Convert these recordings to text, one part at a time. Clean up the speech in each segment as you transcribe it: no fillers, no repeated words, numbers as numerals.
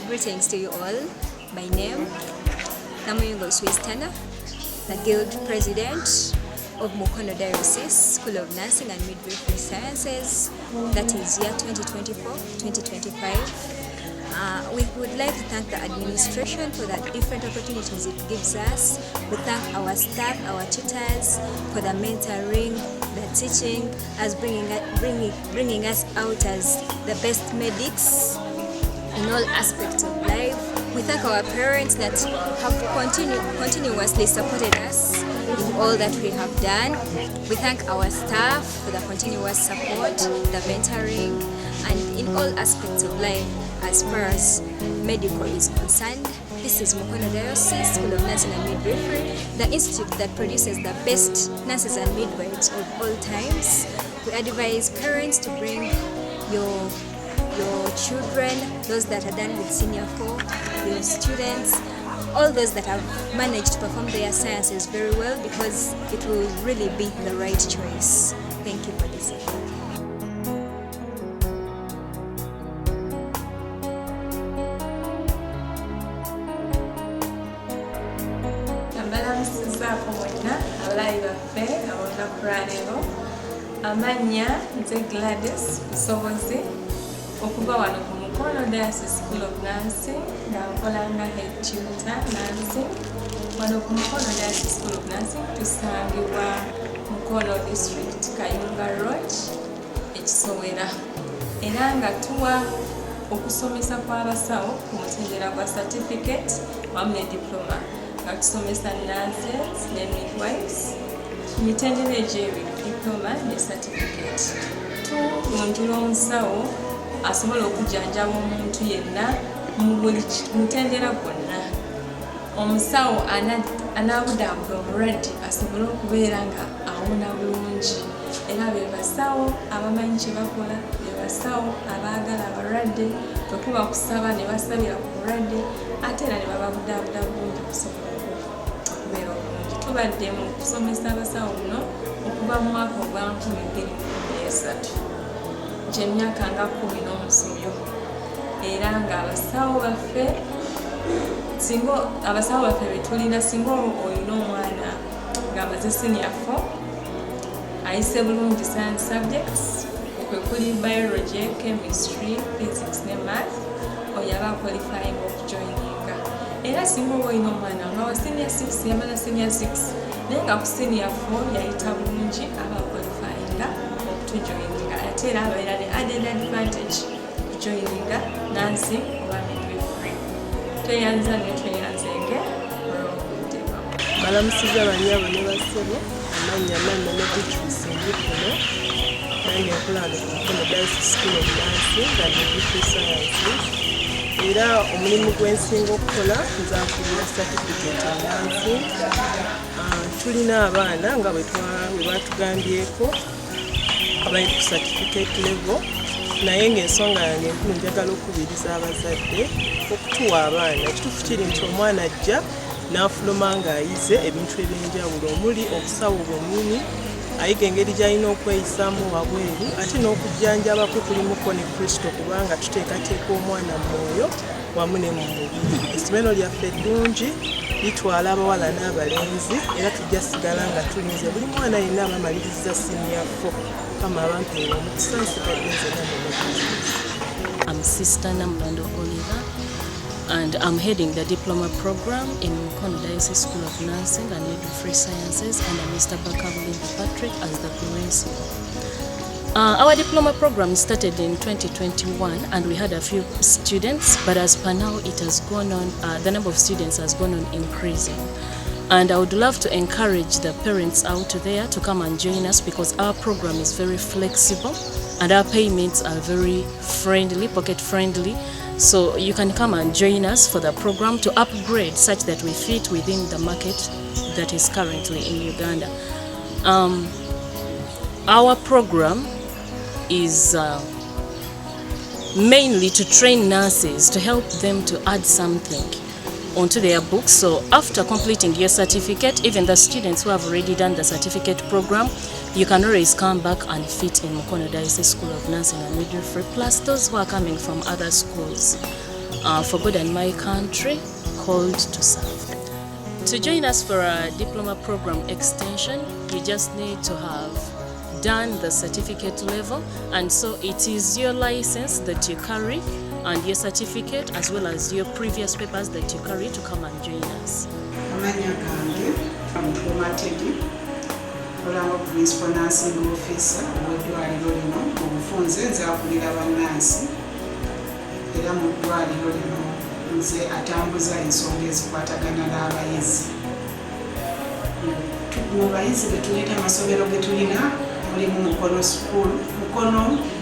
Greetings to you all. My name, Namuyungo Swistana, the Guild President of Mukono Diocese School of Nursing and Midwifrey Sciences, that is year 2024-2025. We would like to thank the administration for the different opportunities it gives us. We thank our staff, our tutors for the mentoring, the teaching, as bringing us out as the best medics in all aspects of life. We thank our parents that have continuously supported us in all that we have done. We thank our staff for the continuous support, the mentoring, and in all aspects of life as far as medical is concerned. This is Mukono Diocese School of Nursing and Midwifrey, the institute that produces the best nurses and midwives of all times. We advise parents to bring your children, those that are done with senior 4, your students, all those that have managed to perform their sciences very well, because it will really be the right choice. Thank you for listening. Amanya nze Gladys Busobozi okuva wano ku Mukono Diocese School of Nursing nga nkolanga head tutor nursing. Wano ku Mukono Diocese School of Nursing tusangibwa Mukono District Kayunga Road ekisowera, era nga tuwa okusomesa kw'abasawo ku mutendera gwa certificate wamu ne diploma, nga tusomesa nurses ne midwives mitendera egy'ebiri, diploma ne certificate. Tulunjula omusawo asobola okujjanjaba omuntu yenna mu buli mutendera gwonna. Omusawo anaabudaabuda omulwadde asobole okubeera nga awona bulungi, era be basawo abamanyi kye bakola, be basawo abaagala abalwadde, bwekuba kusaba ne basabira ku mulwadde ate era ne bababudaabuda bulungi okusobola okubeera obulungi. Tubadde mu kusomesa abasawo buno okuva mu mwaka ogwa 2023, gy'emyaka nga 10 era nga abasawo baffe betulina singa olina omwana ng'amaze senior 4 ayise bulungi science subjects kwe kuli biology, chemistry, physics ne math, oyo aba qualifying okujoininga. Era singa oba olina omwana nga wa senior 6 yamala senior 6 naye nga ku senior 4 yayita bulungi, aba qualifyinga okutujoininga, ate era abeera ne added advantage kujoininga nursing oba midwifery. Tweyanza ne tweyanzenge olw'okuteekamu. Balamusiza banyabo ne bassebo amannya Midwifrey Diploma nange nkolanga ku Mukono Diocese School of Nursing nga Midwifrey Sciences era omulimu gwensinga okukola nzaakulira certificate in nursing. Tulina abaana nga bwe batugambyeko abali ku certificate level naye ng'ensonga yange enkulu njagala okubiriza abazadde okutuwa abaana. Ekituufu kiri nti omwana ajja n'afuluma ng'ayize ebintu eby'enjawulo omuli obusawo bwennyini, ayiga engeri gy'alina okweyisaamu wabweru ate n'okujjanjabako kulimuko ne Kristo kubanga tuteekateeka omwana mu mwoyo wamu ne mu mubiri. Essomero lyaffe eddungi litwala abawala n'abalenzi era tujja sigala nga tulinze buli mwana yenna abamaliriza siniya 4. Kama abampeera omukisa nsigadde nzena mu I'm Sister Namlando Oliver, and I'm heading the Diploma program in Mukono Diocese School of Nursing and Midwifrey Sciences under Mr. Abakugu as the principal. Our Diploma program started in 2021 and we had a few students, but as per now it has gone on, the number of students has gone on increasing. And I would love to encourage the parents out there to come and join us because our program is very flexible and our payments are very friendly, pocket friendly. So you can come and join us for the program to upgrade such that we fit within the market that is currently in Uganda. Our program is mainly to train nurses, to help them to add something onto their books. So after completing your certificate, even the students who have already done the certificate program, you can always come back and fit in Mukono Diocese School of Nursing and Midwifrey, plus those who are coming from other schools for God and my country, called to serve. To join us for a diploma program extension, you just need to have done the certificate level, and so it is your license that you carry and your certificate as well as your previous papers that you carry to come and join us. Olanga principal nursing officer w'eddwaliro lino mu bufunze nze akulira bannansi era mu ddwaliro lino nze atambuza ensonga ezikwatagana n'abayizi. Mu bayizi be tulina amasomero ge tulina mulimu Mukono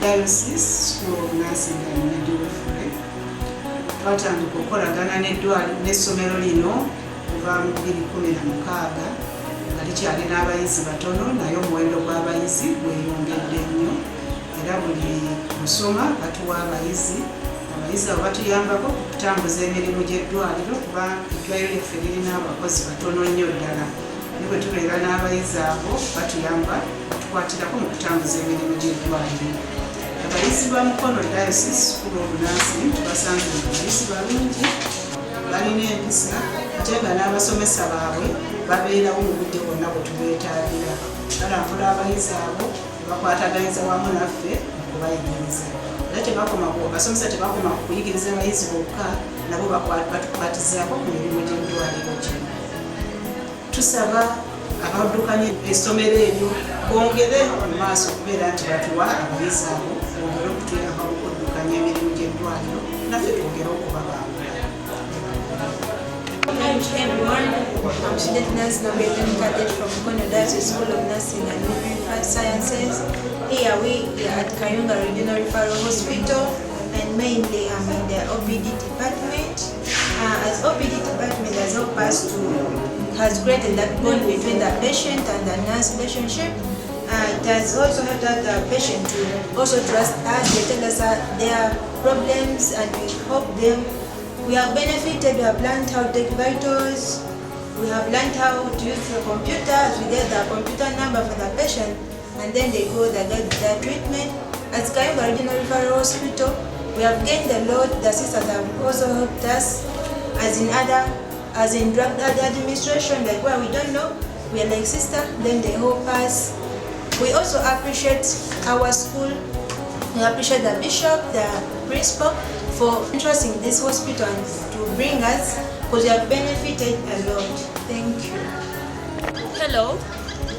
Diocese School of Nursing and Midwifrey. Twatandika okukolagana n'essomero lino kuva mu 2016 nga likyali n'abayizi batono naye omuwendo gw'abayizi gweyongedde nnyo era buli lusoma batuwa abayizi abo batuyambako okutambuza emirimu gy'eddwaliro kuba eddwaliro lyaffe lirina abakozi batono nnyo ddala ne bwe tubeera n'abayizi abo batuyamba batukwatirako mu kutambuza emirimu gy'eddwaliro. Abayizi ba Mukono Diocese School of Nursing tubasanze mu bayizi balungi balina empisa ate nga n'abasomesa baabwe babeerawo mu budde bwonna bwe tubeetaagira. Balambula abayizi abo bakwataganiza wamu naffe okubayigiriza era abasomesa tebakoma ku kuyigiriza abayizi bokka nabo batukwatizaako ku mirimu gy'eddwaliro kino. Tusaba abaddukanya essomero eryo bongere mu maaso okubeera nti batuwa abayizi abo bongere okutuyamba okuddukanya emirimu gy'eddwaliro naffe twongere okubabangula. Hi everyone, I'm student nurse Elitendeka from Mukono Diocese School of Nursing and Midwifrey Sciences. Here we are at Ggwanga Regional Referral Hospital, and mainly I'm in the OPD department. As OPD department has helped us has created that bond between the patient and the nurse relationship. It has also helped the patient to also trust us. They tell us their problems and we help them. We have benefited, we have learned how to take vitals, we have learned how to use the computers. We get the computer number for the patient and then they go, they get their treatment. At Ggwanga Regional Referral Hospital, we have gained a lot. The sisters have also helped us as in drug administration, like where we don't know, we are like sister, then they help us. We also appreciate our school. We appreciate the bishop, the principal, for entrusting this hospital and to bring us, because we have benefited a lot. Thank you. Hello,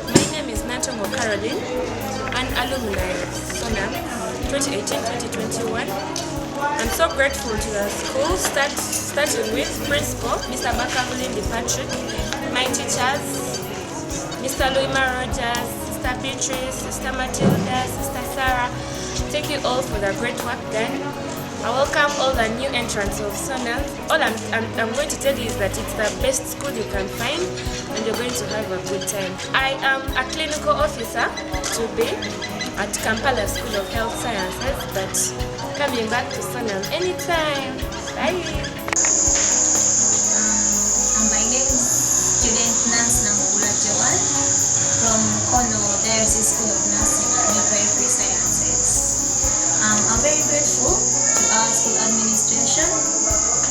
my name is Natongo Caroline, an alumni of SONA 2018-2021. I'm so grateful to the school, starting with Principal Mr. Abakugu, my teachers, Mr. Louima Rogers, Sister Beatrice, Sister Matilda, Sister Sarah. Thank you all for the great work done. I welcome all the new entrants of Sonal. All I'm going to tell you is that it's the best school you can find and you're going to have a good time. I am a clinical officer to be at Kampala School of Health Sciences, but coming back to Sonal anytime. Bye. My name is student Nance Namukula Joan from Mukono Diocese School of Nursing and Midwifrey Sciences. I'm very grateful to our school administration,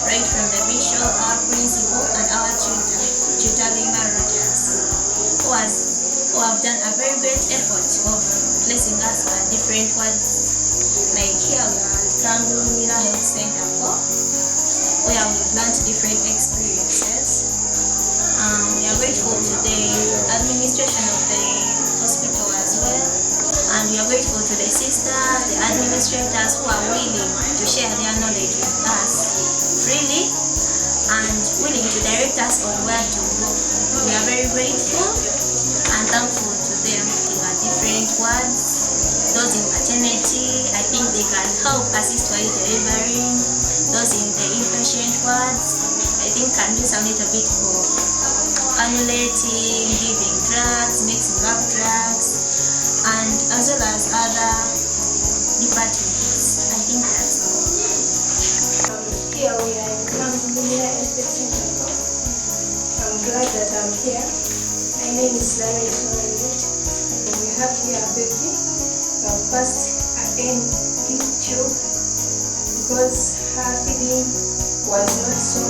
right from the bishop, our principal, and our tutor Lilino who have done a very great effort of placing us at different wards, like here we are at Ggwanga Health Center where we've learned different experiences. We are grateful to the administration of the hospital as well, and we are grateful to the sisters, the administrators who are willing to share their knowledge with us freely and willing to direct us on where to go. We are very grateful and thankful to them in our different wards. Those in maternity, I think they can help assist while delivering. Those in the inpatient wards, I think can do some little bit of annulating, giving drugs, mixing up drugs, and as well as other departments. I think that's all. Here we are in Ggwanga Center. I'm glad that I'm here. My name is Lilino. We have here a baby. I've passed an NP tube because her feeding was not so